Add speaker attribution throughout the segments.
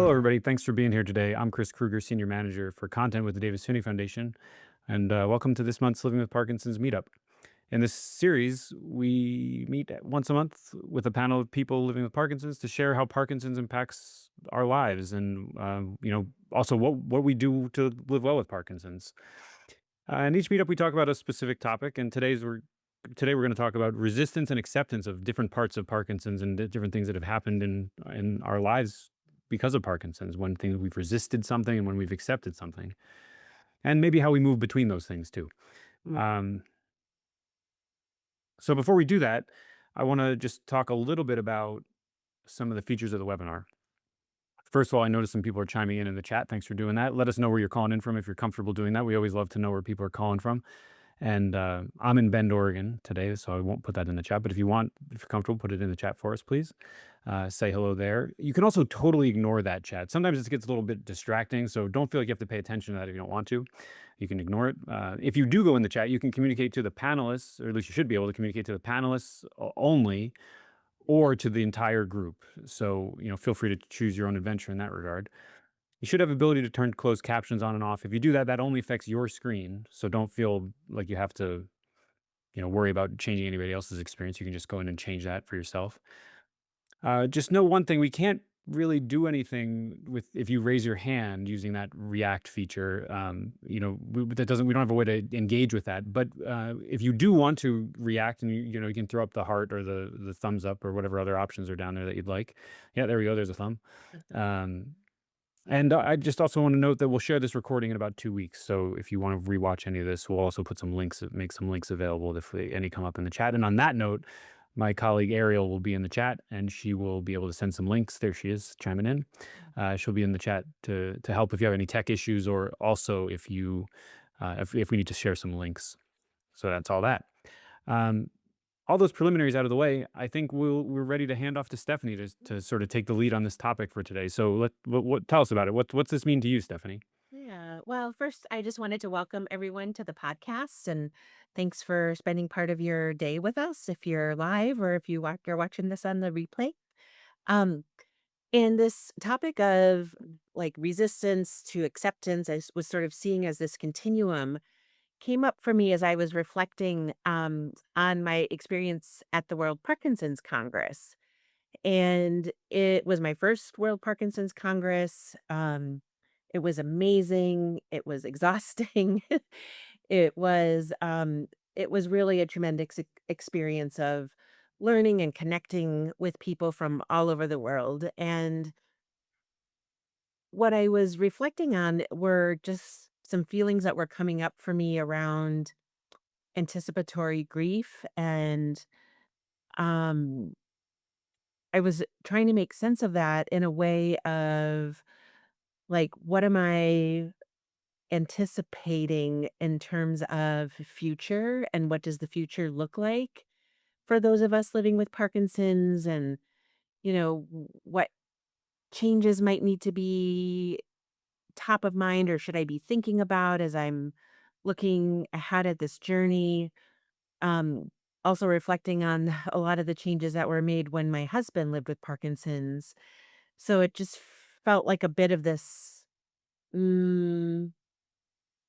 Speaker 1: Hello, everybody. Thanks for being here today. I'm Chris Kruger, Senior Manager for Content with the Davis Phinney Foundation, and welcome to this month's Living with Parkinson's Meetup. In this series, we meet once a month with a panel of people living with Parkinson's to share how Parkinson's impacts our lives, and also what we do to live well with Parkinson's. In each meetup, we talk about a specific topic, and today we're going to talk about resistance and acceptance of different parts of Parkinson's and different things that have happened in our lives because of Parkinson's. When things we've resisted something and when we've accepted something, and maybe how we move between those things too.
Speaker 2: Mm.
Speaker 1: Um, so before we do that, I want to just talk a little bit about some of the features of the webinar. First of all, I noticed some people are chiming in the chat. Thanks for doing that. Let us know where you're calling in from if you're comfortable doing that. We always love to know where people are calling from. And I'm in Bend, Oregon today, so I won't put that in the chat. But if you're comfortable, put it in the chat for us, please. Say hello there. You can also totally ignore that chat. Sometimes it gets a little bit distracting, so don't feel like you have to pay attention to that if you don't want to. You can ignore it. If you do go in the chat, you can communicate to the panelists, or at least you should be able to communicate to the panelists only, or to the entire group. So, feel free to choose your own adventure in that regard. You should have ability to turn closed captions on and off. If you do that, that only affects your screen. So don't feel like you have to, worry about changing anybody else's experience. You can just go in and change that for yourself. Just know one thing: we can't really do anything with if you raise your hand using that React feature. We don't have a way to engage with that. But if you do want to react, and you can throw up the heart or the thumbs up or whatever other options are down there that you'd like. Yeah, there we go. There's a thumb. Um, and I just also want to note that we'll share this recording in about 2 weeks. So if you want to rewatch any of this, we'll also put some links, make some links available if any come up in the chat. And on that note, my colleague Ariel will be in the chat, and she will be able to send some links. There she is, chiming in. She'll be in the chat to help if you have any tech issues, or also if we need to share some links. So that's all that. All those preliminaries out of the way, I think we're ready to hand off to Stephanie to sort of take the lead on this topic for today. So tell us about it. What's this mean to you, Stephanie?
Speaker 2: Yeah. Well, first, I just wanted to welcome everyone to the podcast, and thanks for spending part of your day with us. If you're live or if you're watching this on the replay, um, and this topic of like resistance to acceptance, I was sort of seeing as this continuum came up for me as I was reflecting on my experience at the World Parkinson's Congress, and it was my first World Parkinson's Congress. It was amazing. It was exhausting. It was, it was really a tremendous experience of learning and connecting with people from all over the world. And what I was reflecting on were just some feelings that were coming up for me around anticipatory grief. And um, I was trying to make sense of that in a way of like, what am I anticipating in terms of future, and what does the future look like for those of us living with Parkinson's? And, what changes might need to be top of mind, or should I be thinking about as I'm looking ahead at this journey? Um, Also reflecting on a lot of the changes that were made when my husband lived with Parkinson's. So it just felt like a bit of this, mm,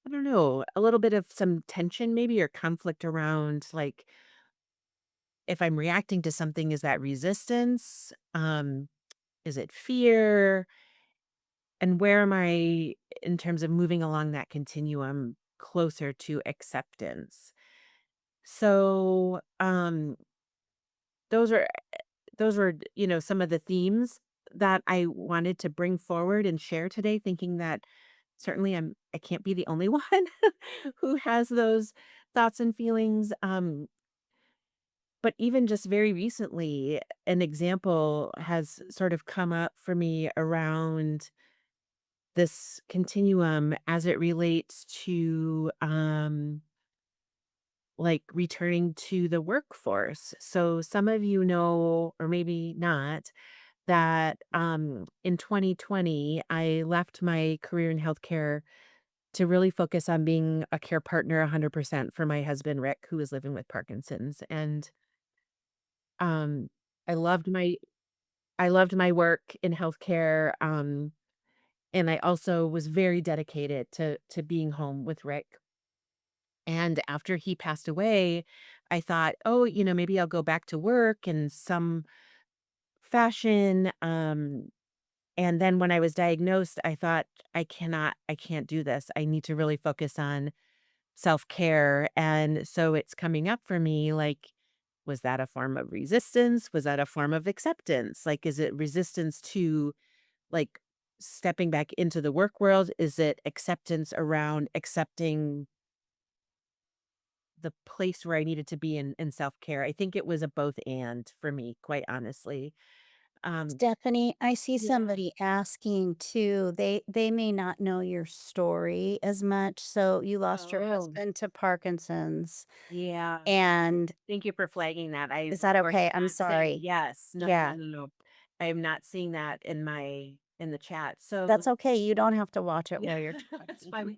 Speaker 2: I don't know, a little bit of some tension maybe, or conflict around like, if I'm reacting to something, is that resistance? Is it fear? And where am I in terms of moving along that continuum closer to acceptance? So, those are those were, some of the themes that I wanted to bring forward and share today, thinking that certainly I can't be the only one who has those thoughts and feelings. But even just very recently, an example has sort of come up for me around this continuum as it relates to like returning to the workforce. So some of you know, or maybe not, that in 2020 I left my career in healthcare to really focus on being a care partner 100% for my husband Rick, who is living with Parkinson's. And um I loved my I loved my work in healthcare. And I also was very dedicated to being home with Rick. And after he passed away, I thought, "Oh, maybe I'll go back to work in some fashion." And then when I was diagnosed, I thought, I can't do this. I need to really focus on self-care." And so it's coming up for me like, was that a form of resistance? Was that a form of acceptance? Like, is it resistance to like stepping back into the work world? Is it acceptance around accepting the place where I needed to be in self-care? I think it was a both and for me, quite honestly. Um,
Speaker 3: Stephanie, I see
Speaker 2: yeah.
Speaker 3: somebody asking too. They may not know your story as much. So you lost your
Speaker 2: Oh,
Speaker 3: husband to Parkinson's.
Speaker 2: yeah.
Speaker 3: And
Speaker 2: Thank you for flagging that. I,
Speaker 3: is
Speaker 2: of
Speaker 3: that
Speaker 2: course,
Speaker 3: okay?
Speaker 2: am
Speaker 3: I'm
Speaker 2: not saying
Speaker 3: sorry.
Speaker 2: yes. No, no,
Speaker 3: Yeah,
Speaker 2: no, no. I am not seeing that in the chat. So
Speaker 3: that's okay. You don't have to watch it
Speaker 2: yeah,
Speaker 3: while you're
Speaker 2: that's
Speaker 3: talking.
Speaker 2: fine.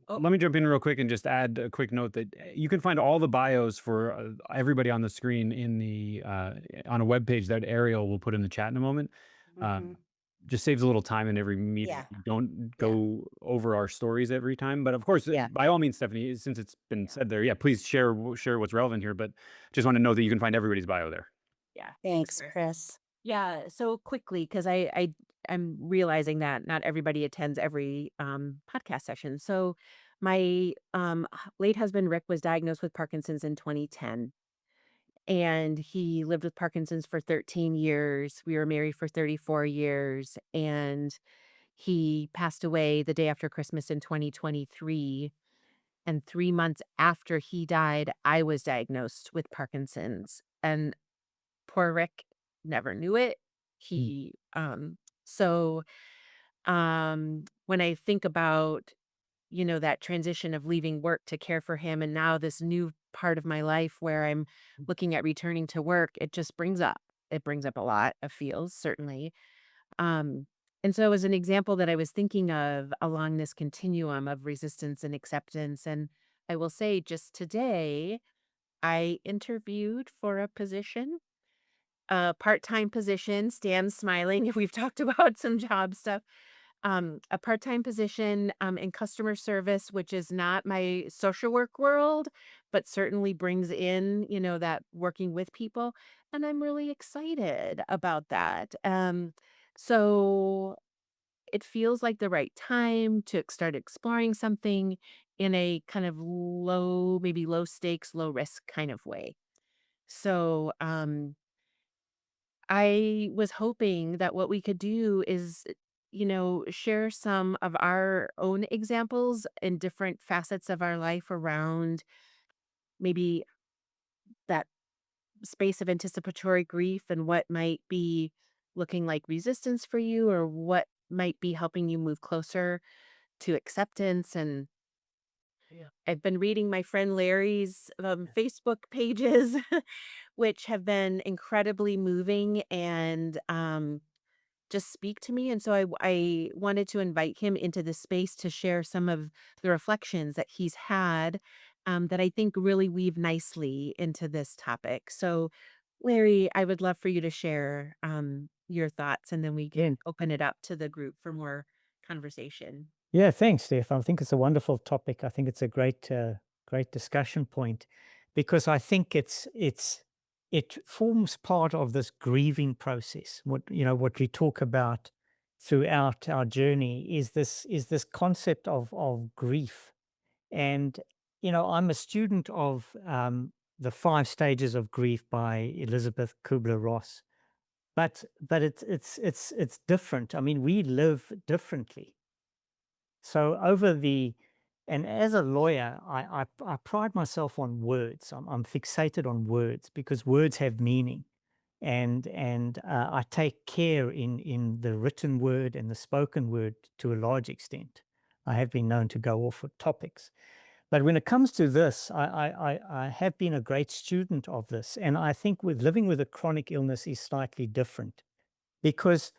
Speaker 2: Oh,
Speaker 1: Let me jump in real quick and just add a quick note that you can find all the bios for everybody on the screen in the on a web page that Ariel will put in the chat in a moment.
Speaker 3: Hmm.
Speaker 1: Um, just saves a little time in every meeting if
Speaker 3: Yeah,
Speaker 1: we don't
Speaker 3: yeah,
Speaker 1: go over our stories every time. But of course,
Speaker 3: yeah,
Speaker 1: by all means, Stephanie, since it's been
Speaker 3: yeah.
Speaker 1: said there, yeah, please share what's relevant here. But just want to know that you can find everybody's bio there.
Speaker 2: yeah. For
Speaker 3: Thanks,
Speaker 2: sure.
Speaker 3: Chris.
Speaker 2: Yeah, so quickly, because I'm realizing that not everybody attends every, podcast session. So my, late husband, Rick, was diagnosed with Parkinson's in 2010, and he lived with Parkinson's for 13 years. We were married for 34 years, and he passed away the day after Christmas in 2023, and 3 months after he died, I was diagnosed with Parkinson's, and poor Rick never knew it.
Speaker 1: Mm.
Speaker 2: He, so, when I think about, that transition of leaving work to care for him and now this new part of my life where I'm looking at returning to work, it brings up a lot of feels, certainly. Um, and so as an example that I was thinking of along this continuum of resistance and acceptance, and I will say just today, I interviewed for a position, a part-time position. Stan's smiling. We've talked about some job stuff. A part-time position, in customer service, which is not my social work world, but certainly brings in, that working with people, and I'm really excited about that. So it feels like the right time to start exploring something in a kind of maybe low stakes, low risk kind of way. So, I was hoping that what we could do is, share some of our own examples in different facets of our life around maybe that space of anticipatory grief and what might be looking like resistance for you, or what might be helping you move closer to acceptance. And yeah, I've been reading my friend Larry's Facebook pages, which have been incredibly moving and just speak to me. And so I wanted to invite him into this space to share some of the reflections that he's had, that I think really weave nicely into this topic. So, Larry, I would love for you to share your thoughts, and then we
Speaker 4: Yeah.
Speaker 2: can open it up to the group for more conversation.
Speaker 4: Yeah, thanks, Steph. I think it's a wonderful topic. I think it's a great discussion point because I think it forms part of this grieving process. What we talk about throughout our journey is this concept of grief. And I'm a student of the five stages of grief by Elizabeth Kubler-Ross. But it's different. I mean, we live differently. So over the and as a lawyer, I pride myself on words. I'm fixated on words because words have meaning, and I take care in the written word and the spoken word to a large extent. I have been known to go off of topics, but when it comes to this, I have been a great student of this, and I think with living with a chronic illness is slightly different because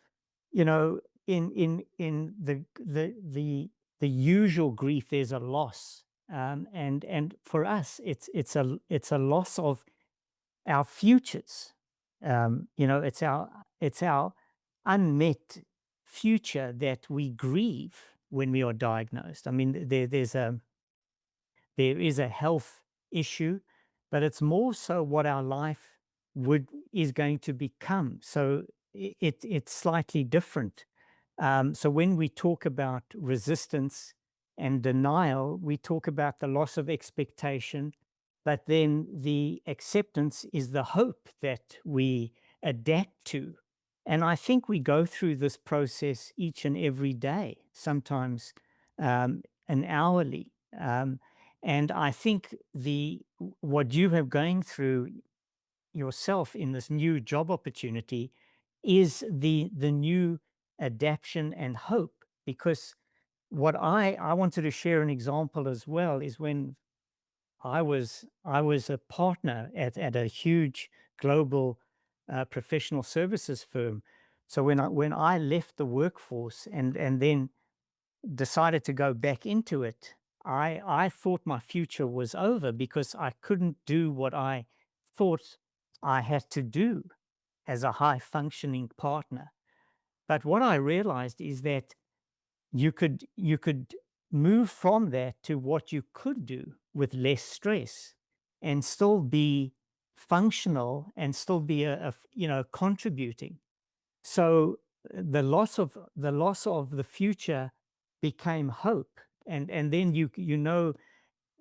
Speaker 4: you know in the usual grief there's a loss, and for us it's a loss of our futures. It's our unmet future that we grieve when we are diagnosed. I mean, there is a health issue, but it's more so what our life would is going to become. So it's slightly different. So when we talk about resistance and denial, we talk about the loss of expectation, but then the acceptance is the hope that we adapt to. And I think we go through this process each and every day, sometimes an hourly. And I think what you have going through yourself in this new job opportunity is the new adaptation and hope. Because what I wanted to share an example as well is when I was a partner at a huge global professional services firm. So when I left the workforce and then decided to go back into it, I thought my future was over because I couldn't do what I thought I had to do as a high functioning partner. But what I realized is that you could move from that to what you could do with less stress and still be functional and still be contributing. So the loss of the future became hope, and then you know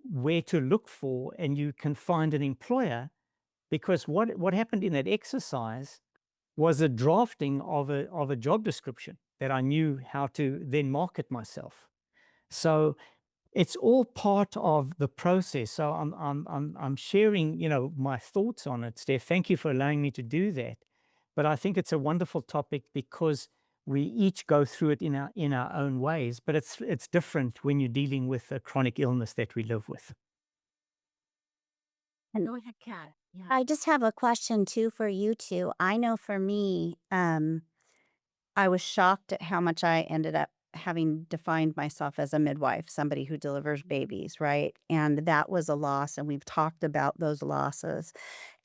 Speaker 4: where to look for, and you can find an employer, because what happened in that exercise was a drafting of a job description that I knew how to then market myself. So it's all part of the process. So I'm sharing, my thoughts on it, Steph. Thank you for allowing me to do that. But I think it's a wonderful topic because we each go through it in our own ways. But it's different when you're dealing with a chronic illness that we live with.
Speaker 3: And
Speaker 2: Go ahead, Kat. Yeah.
Speaker 3: I just have a question too for you two. I know for me, I was shocked at how much I ended up having defined myself as a midwife, somebody who delivers babies, right? And that was a loss, and we've talked about those losses.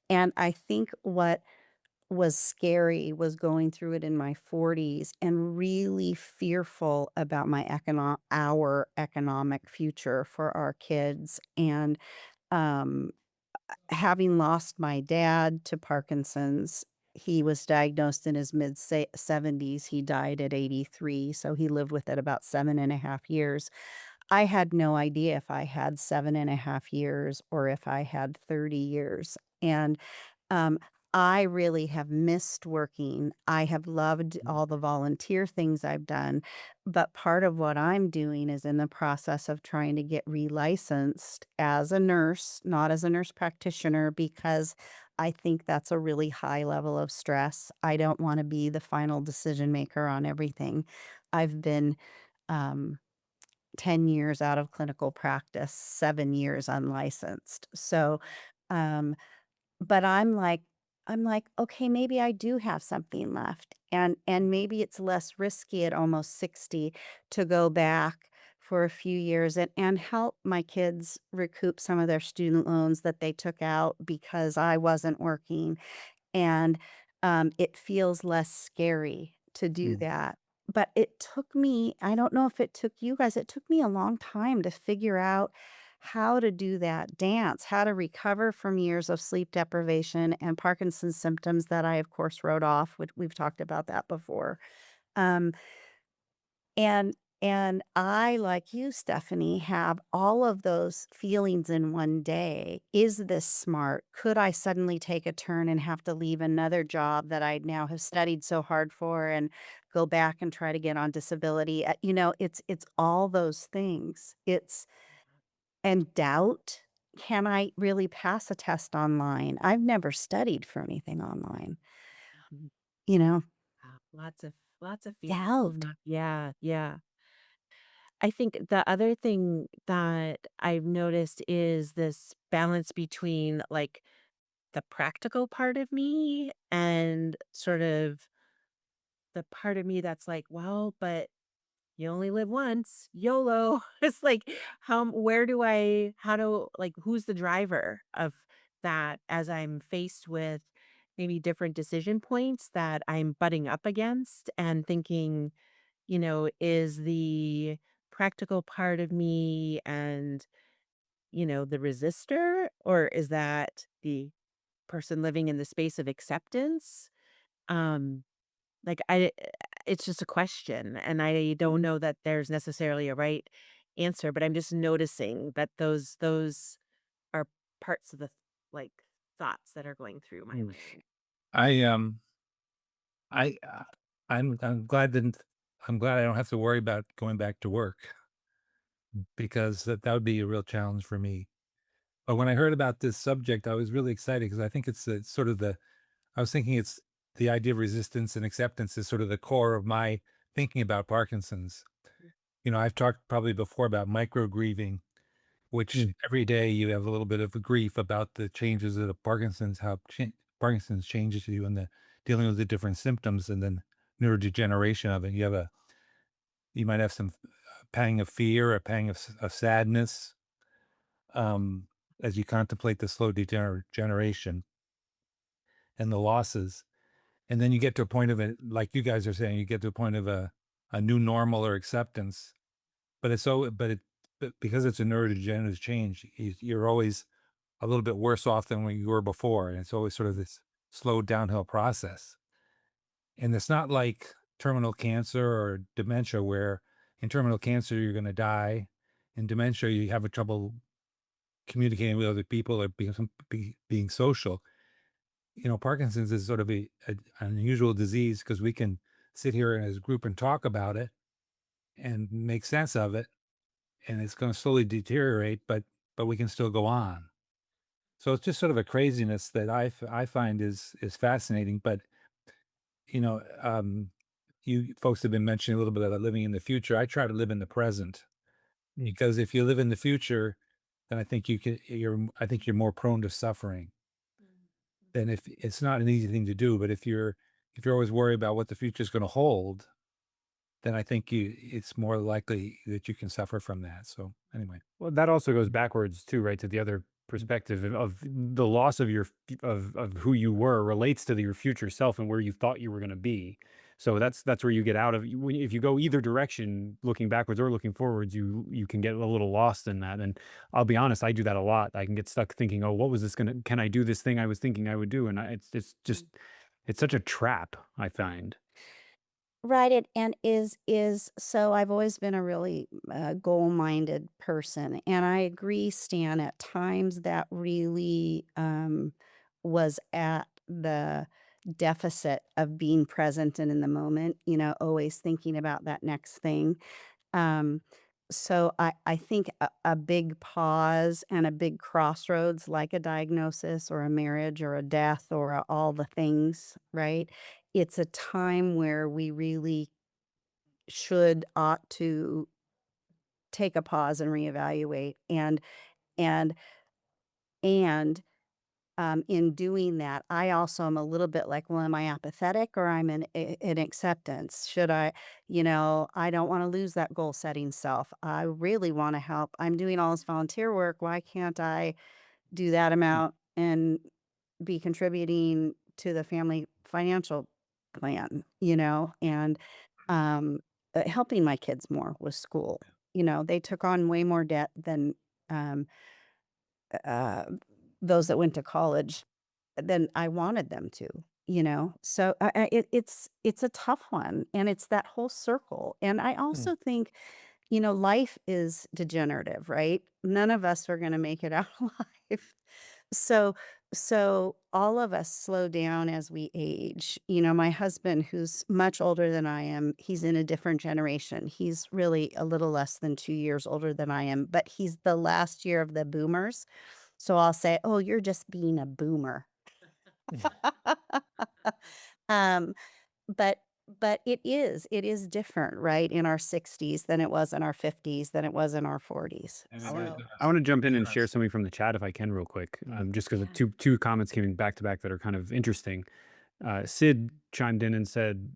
Speaker 3: And I think what was scary was going through it in my 40s and really fearful about our economic future for our kids. And um having lost my dad to Parkinson's, he was diagnosed in his mid 70s. He died at 83. So he lived with it about 7.5 years. I had no idea if I had 7.5 years or if I had 30 years. And um, I really have missed working. I have loved all the volunteer things I've done. But part of what I'm doing is in the process of trying to get relicensed as a nurse, not as a nurse practitioner, because I think that's a really high level of stress. I don't want to be the final decision maker on everything. I've been um, 10 years out of clinical practice, 7 years unlicensed. So, um, but I'm like, "Okay, maybe I do have something left." And maybe it's less risky at almost 60 to go back for a few years and help my kids recoup some of their student loans that they took out because I wasn't working, and, it feels less scary to do
Speaker 1: Mm.
Speaker 3: that. But it took me, I don't know if it took you guys, it took me a long time to figure out how to do that dance, how to recover from years of sleep deprivation and Parkinson's symptoms that I, of course, wrote off, which we've talked about that before. Um, and I, like you, Stephanie, have all of those feelings in one day. Is this smart? Could I suddenly take a turn and have to leave another job that I now have studied so hard for and go back and try to get on disability? It's all those things. It's and doubt. Can I really pass a test online? I've never studied for anything online.
Speaker 2: Mhm.
Speaker 3: You know,
Speaker 2: Wow. Lots of feelings coming
Speaker 3: doubt.
Speaker 2: up. Yeah, yeah. I think the other thing that I've noticed is this balance between like the practical part of me and sort of the part of me that's like, well, but you only live once, YOLO. It's like, how do, like, who's the driver of that as I'm faced with maybe different decision points that I'm butting up against and thinking, is the practical part of me and, the resistor, or is that the person living in the space of acceptance? Um, like it's just a question, and I don't know that there's necessarily a right answer, but I'm just noticing that those are parts of the like thoughts that are going through my
Speaker 1: Mm.
Speaker 2: mind.
Speaker 5: I I I'm glad that I'm glad I don't have to worry about going back to work because that would be a real challenge for me. But when I heard about this subject, I was really excited because I think it's sort of the I was thinking it's the idea of resistance and acceptance is sort of the core of my thinking about Parkinson's. I've talked probably before about micro-grieving, which
Speaker 1: Mm.
Speaker 5: every day you have a little bit of a grief about the changes of the Parkinson's, how Parkinson's changes you and the dealing with the different symptoms and then neurodegeneration of it. You might have some pang of fear, a pang of sadness, um, as you contemplate the slow degeneration and the losses. And then you get to a point of it, like you guys are saying, you get to a point of a new normal or acceptance. But it's so, but because it's a neurodegenerative change, you're always a little bit worse off than when you were before. And it's always sort of this slow downhill process. And it's not like terminal cancer or dementia, where in terminal cancer, you're going to die. In dementia, you have a trouble communicating with other people or being social. Parkinson's is sort of an unusual disease because we can sit here as a group and talk about it and make sense of it, and it's going to slowly deteriorate, but we can still go on. So it's just sort of a craziness that I find is fascinating. But you know, um, you folks have been mentioning a little bit about living in the future. I try to live in the present
Speaker 1: Mm.
Speaker 5: because if you live in the future, then I think you're more prone to suffering than if it's not an easy thing to do. But if you're always worried about what the future is going to hold, then I think it's more likely that you can suffer from that. So anyway.
Speaker 1: Well, that also goes backwards too, right? To the other perspective of the loss of of who you were relates to your future self and where you thought you were going to be. So that's where you get out of if you go either direction, looking backwards or looking forwards, you can get a little lost in that. And I'll be honest, I do that a lot. I can get stuck thinking, oh, what was this gonna? Can I do this thing I was thinking I would do? And it's just it's such a trap. I find.
Speaker 3: Right, and is so I've always been a really, goal-minded person, and I agree, Stan, at times that really, was at the deficit of being present and in the moment, always thinking about that next thing. Um, so I think a big pause and a big crossroads like a diagnosis or a marriage or a death or all the things, right? It's a time where we really ought to take a pause and reevaluate and and in doing that, I also am a little bit like, well, am I apathetic or I'm in acceptance? I don't want to lose that goal setting self. I really want to help. I'm doing all this volunteer work. Why can't I do that amount and be contributing to the family financial plan, and um, helping my kids more with school. They took on way more debt than um, uh, those that went to college than I wanted them to. So it's a tough one, and it's that whole circle. And I
Speaker 1: Mm.
Speaker 3: also think, life is degenerative, right? None of us are going to make it out alive. So so all of us slow down as we age. My husband, who's much older than I am, he's in a different generation. He's really a little less than 2 years older than I am, but he's the last year of the boomers. So I'll say, "Oh, you're just being a boomer." Um, but it is different, right, in our 60s than it was in our 50s, than it was in our 40s.
Speaker 5: And
Speaker 1: I
Speaker 5: it
Speaker 1: want to
Speaker 3: So,
Speaker 1: I want to jump in and share
Speaker 5: interesting.
Speaker 1: something from the chat if I can, real quick, just because
Speaker 3: yeah.
Speaker 1: two comments came back to back that are kind of interesting. Sid chimed in and said,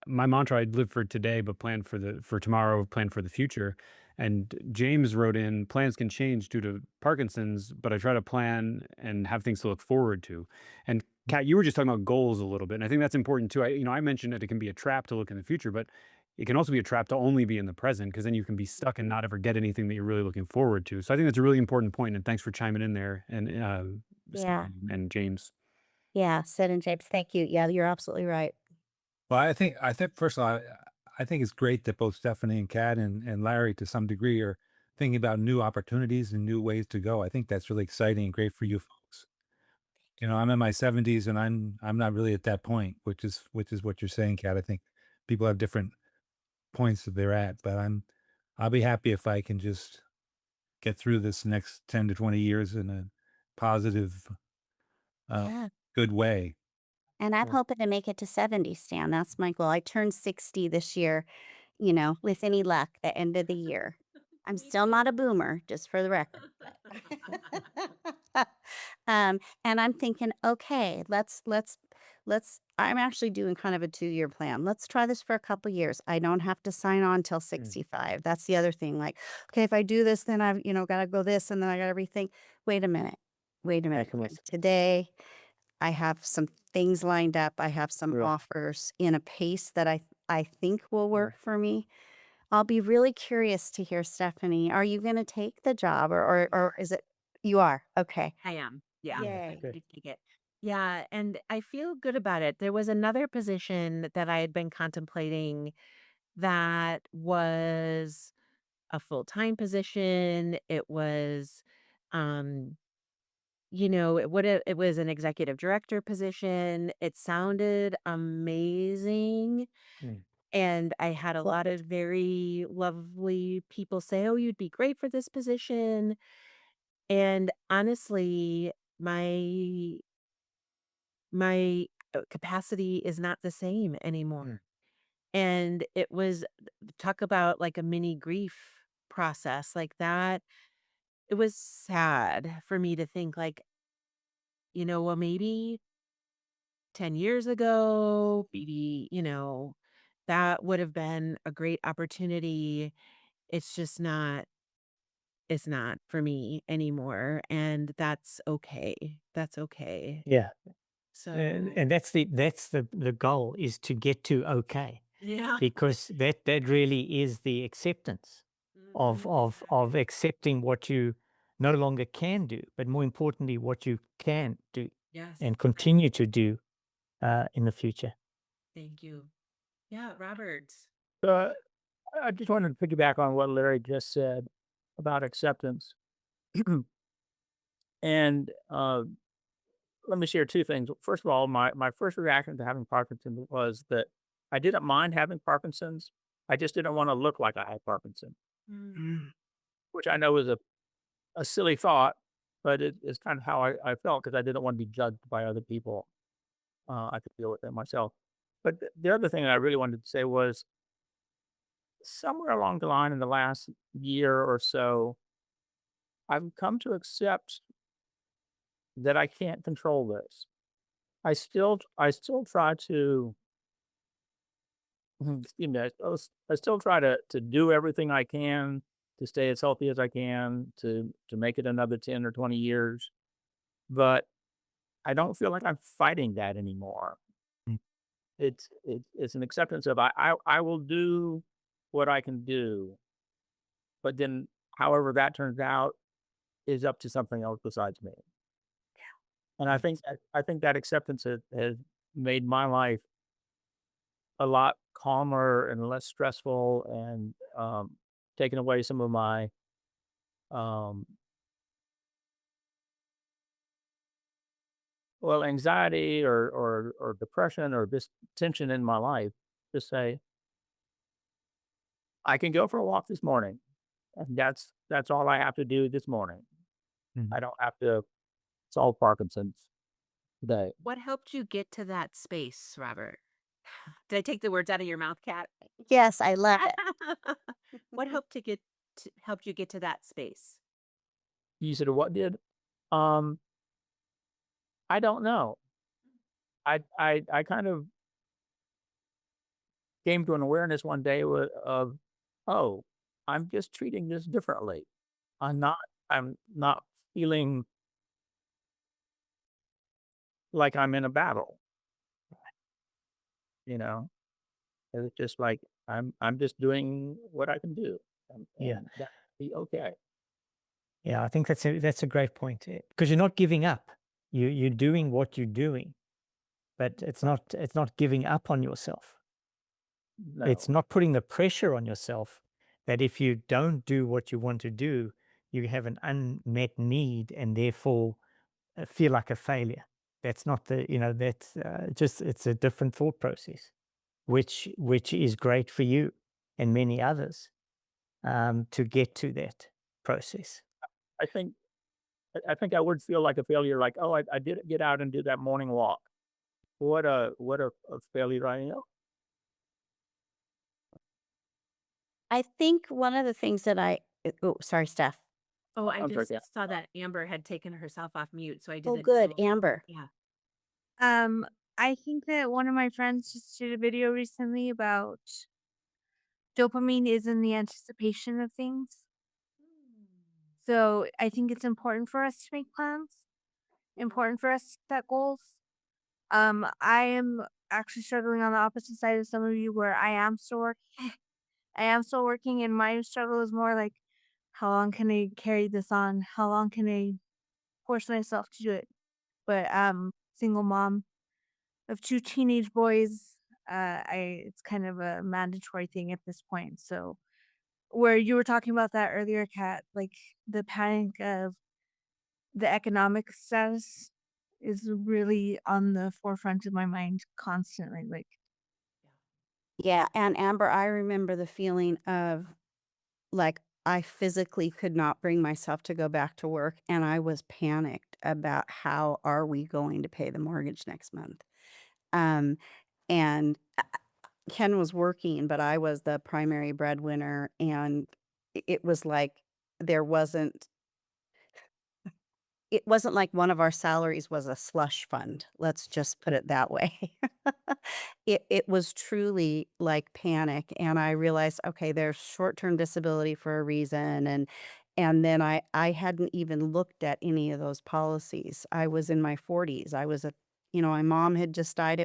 Speaker 1: my mantra, I'd live for today, but plan for tomorrow, plan for the future. And James wrote in, plans can change due to Parkinson's, but I try to plan and have things to look forward to. And Kat, you were just talking about goals a little bit, and I think that's important too. I mentioned that it can be a trap to look in the future, but it can also be a trap to only be in the present, because then you can be stuck and not ever get anything that you're really looking forward to. So I think that's a really important point, and thanks for chiming in there, and
Speaker 3: Yeah.
Speaker 1: and James.
Speaker 3: Yeah. Sid and James, thank you. Yeah, you're absolutely right.
Speaker 5: Well, I think first of all, I think it's great that both Stephanie and Kat and Larry to some degree are thinking about new opportunities and new ways to go. I think that's really exciting and great for you folks. I'm in my 70s and I'm not really at that point, which is what you're saying, Kat. I think people have different points that they're at, but I'll be happy if I can just get through this next 10 to 20 years in a positive, uh,
Speaker 3: Yeah.
Speaker 5: good way.
Speaker 3: And I'm
Speaker 1: Well,
Speaker 3: hoping to make it to 70, Stan. That's my goal. I turned 60 this year, with any luck, the end of the year. I'm
Speaker 2: Me
Speaker 3: still
Speaker 2: too.
Speaker 3: not a boomer, just for the record. And I'm thinking, okay, let's I'm actually doing kind of a 2-year plan. Let's try this for a couple years. I don't have to sign on till 65. That's the other thing. Like, okay, if I do this, then I've, gotta go this and then I gotta rethink. Wait a minute. Wait a minute. Today I have some things lined up. I have some offers in a pace that I think will work for me. I'll be really curious to hear, Stephanie. Are you going to take the job, or is it you are? Okay.
Speaker 2: I am. Yeah.
Speaker 3: Yay.
Speaker 2: I did take it. Yeah, and I feel good about it. There was another position that I had been contemplating that was a full-time position. It was, um, it was an executive director position. It sounded amazing.
Speaker 1: Mm.
Speaker 2: And I had a lot of very lovely people say, "Oh, you'd be great for this position." And honestly, my capacity is not the same anymore.
Speaker 1: Mm.
Speaker 2: And it was talk about like a mini grief process like that. It was sad for me to think like, well, maybe 10 years ago, maybe, that would have been a great opportunity. It's just not, it's not for me anymore. And that's okay. That's okay.
Speaker 4: Yeah.
Speaker 2: So,
Speaker 4: And that's the goal, is to get to okay,
Speaker 2: yeah.
Speaker 4: because that really is the acceptance of
Speaker 2: Exactly.
Speaker 4: accepting what you no longer can do, but more importantly, what you can do
Speaker 2: Yes.
Speaker 4: and continue to do in the future.
Speaker 2: Thank you. Yeah, Robert.
Speaker 6: So I just wanted to piggyback on what Larry just said about acceptance. And let me share two things. First of all, my first reaction to having Parkinson's was that I didn't mind having Parkinson's. I just didn't want to look like I had Parkinson's, which I know is a silly thought, but it's kind of how I felt, because I didn't want to be judged by other people. I could deal with it myself. But the other thing I really wanted to say was, somewhere along the line in the last year or so, I've come to accept that I can't control this. I still try to I still try to do everything I can to stay as healthy as I can, to make it another 10 or 20 years, but I don't feel like I'm fighting that anymore.
Speaker 4: Mm.
Speaker 6: It's an acceptance of, I will do what I can do, but then however that turns out is up to something else besides me. And I think that acceptance has made my life a lot calmer and less stressful, and taken away some of my um, anxiety or depression or this tension in my life. Just say, I can go for a walk this morning, and that's all I have to do this morning.
Speaker 4: Mm.
Speaker 6: I don't have to solve Parkinson's today.
Speaker 2: What helped you get to that space, Robert? Did I take the words out of your mouth, Kat?
Speaker 3: Yes, I love it.
Speaker 2: What helped you get to that space?
Speaker 6: You said what did? Um, I don't know. I kind of came to an awareness one day of, oh, I'm just treating this differently. I'm not feeling like I'm in a battle, you know? And it's just like I'm just doing what I can do,
Speaker 4: Yeah.
Speaker 6: and that be okay.
Speaker 4: Yeah, I think that's a great point, because you're not giving up. You're doing what you're doing, but it's not giving up on yourself. It's
Speaker 6: No,
Speaker 4: not putting the pressure on yourself that if you don't do what you want to do, you have an unmet need and therefore feel like a failure. That's not that's just, it's a different thought process, which is great for you and many others, to get to that process.
Speaker 6: I think I think I would feel like a failure, like, oh, I didn't get out and do that morning walk. What a failure I am.
Speaker 3: I think one of the things that oh, sorry, Steph.
Speaker 2: Oh, I
Speaker 6: I'm sorry.
Speaker 2: just
Speaker 6: Yeah.
Speaker 2: saw that Amber had taken herself off mute, so I
Speaker 3: Oh,
Speaker 2: didn't
Speaker 3: good,
Speaker 2: know.
Speaker 3: Amber.
Speaker 2: Yeah.
Speaker 7: Um, I think that one of my friends just did a video recently about dopamine is in the anticipation of things. So I think it's important for us to make plans, important for us to set goals. I am actually struggling on the opposite side of some of you where I am still working. I am still working, and my struggle is more like, how long can I carry this on? How long can I force myself to do it? But single mom of 2 teenage boys, it's kind of a mandatory thing at this point. So where you were talking about that earlier, Kat, like the panic of the economic status is really on the forefront of my mind constantly. Like,
Speaker 3: Yeah, and Amber, I remember the feeling of like I physically could not bring myself to go back to work, and I was panicked about how are we going to pay the mortgage next month. Um, and Ken was working, but I was the primary breadwinner, and it was like there wasn't it wasn't like one of our salaries was a slush fund. Let's just put it that way. It was truly like panic, and I realized, okay, there's short-term disability for a reason, and then I hadn't even looked at any of those policies. I was in my 40s. I was my mom had just died.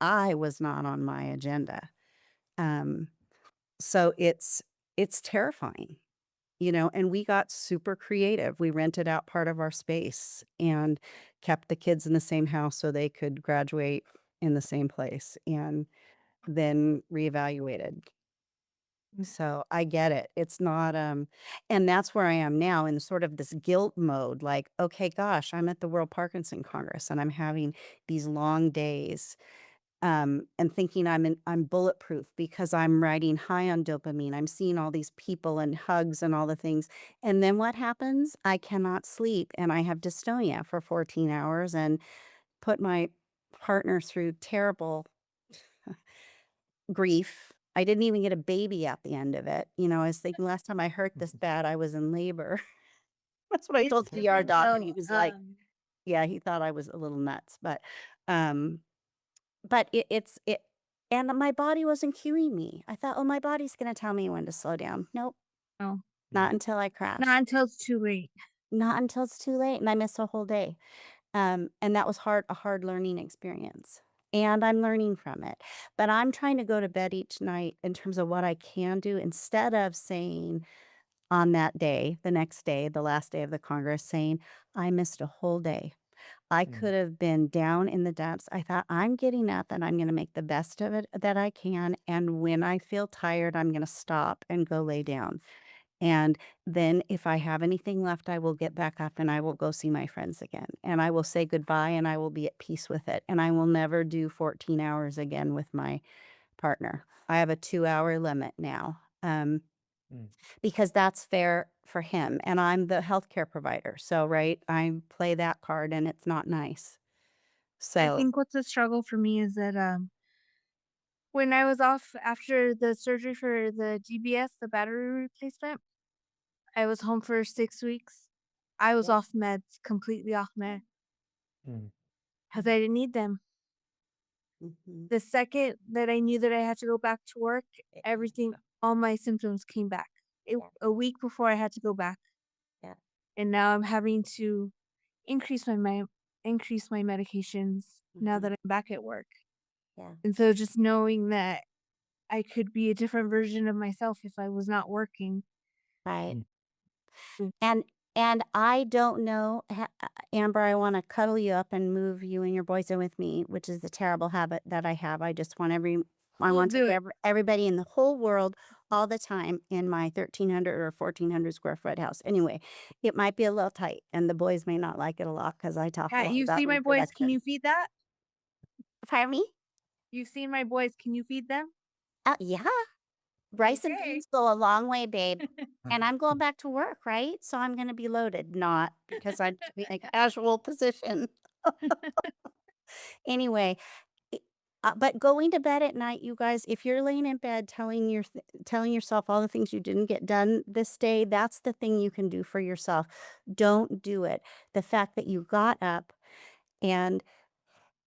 Speaker 3: I was not on my agenda. Um, so it's terrifying, and we got super creative. We rented out part of our space and kept the kids in the same house so they could graduate in the same place and then reevaluated. So I get it. It's not and that's where I am now in sort of this guilt mode, like, okay, gosh, I'm at the World Parkinson Congress and I'm having these long days, and thinking I'm bulletproof because I'm riding high on dopamine. I'm seeing all these people and hugs and all the things. And then what happens? I cannot sleep and I have dystonia for 14 hours and put my partner through terrible grief. I didn't even get a baby at the end of it. I was thinking last time I hurt this bad, I was in labor. That's what I
Speaker 7: it's
Speaker 3: told the ER
Speaker 7: different
Speaker 3: doc. And
Speaker 7: though.
Speaker 3: he was like, yeah, he thought I was a little nuts, um, but and my body wasn't cueing me. I thought, "Oh, my body's gonna tell me when to slow down." Nope,
Speaker 7: No,
Speaker 3: not until I
Speaker 7: not
Speaker 3: crash.
Speaker 7: until it's too late.
Speaker 3: Not until it's too late, and I missed a whole day. And that was a hard learning experience, and I'm learning from it. But I'm trying to go to bed each night in terms of what I can do instead of saying on that day, the next day, the last day of the Congress, saying, "I missed a whole day." I
Speaker 4: Mm.
Speaker 3: could have been down in the depths. I thought, I'm getting up and I'm going to make the best of it that I can. And when I feel tired, I'm going to stop and go lay down. And then if I have anything left, I will get back up and I will go see my friends again. And I will say goodbye and I will be at peace with it. And I will never do 14 hours again with my partner. I have a 2-hour limit now.
Speaker 4: Mm.
Speaker 3: Because that's fair for him. And I'm the healthcare provider. So, right, I play that card and it's not nice.
Speaker 7: I
Speaker 3: So,
Speaker 7: think what's a struggle for me is that when I was off after the surgery for the GBS, the battery replacement, I was home for 6 weeks. I was off meds, completely off med,
Speaker 4: Mm.
Speaker 7: because I didn't need them.
Speaker 3: mhm,
Speaker 7: The second that I knew that I had to go back to work, everything, all my symptoms came back. A week before I had to go back.
Speaker 3: Yeah.
Speaker 7: And now I'm having to increase my medications now
Speaker 3: mhm,
Speaker 7: that I'm back at work.
Speaker 3: Yeah.
Speaker 7: And so just knowing that I could be a different version of myself if I was not working.
Speaker 3: Right.
Speaker 7: Mm.
Speaker 3: And I don't know, Amber, I want to cuddle you up and move you and your boys in with me, which is the terrible habit that I have. I just want I
Speaker 7: We'll
Speaker 3: want to
Speaker 7: do
Speaker 3: put
Speaker 7: it.
Speaker 3: everybody in the whole world all the time in my 1,300 or 1,400 square foot house. Anyway, it might be a little tight, and the boys may not like it a lot because I talk a
Speaker 7: Kat,
Speaker 3: lot
Speaker 7: you
Speaker 3: about
Speaker 7: see my boys, can
Speaker 3: reproduction.
Speaker 7: you feed that?
Speaker 3: Pardon me?
Speaker 7: You've seen my boys, can you feed them?
Speaker 3: Yeah. Rice and
Speaker 7: Okay.
Speaker 3: beans go a long way, babe. And I'm going back to work, right? So I'm going to be loaded, not because I'm in a casual position. Anyway, but going to bed at night, you guys, if you're laying in bed telling yourself all the things you didn't get done this day, that's the thing you can do for yourself. Don't do it. The fact that you got up and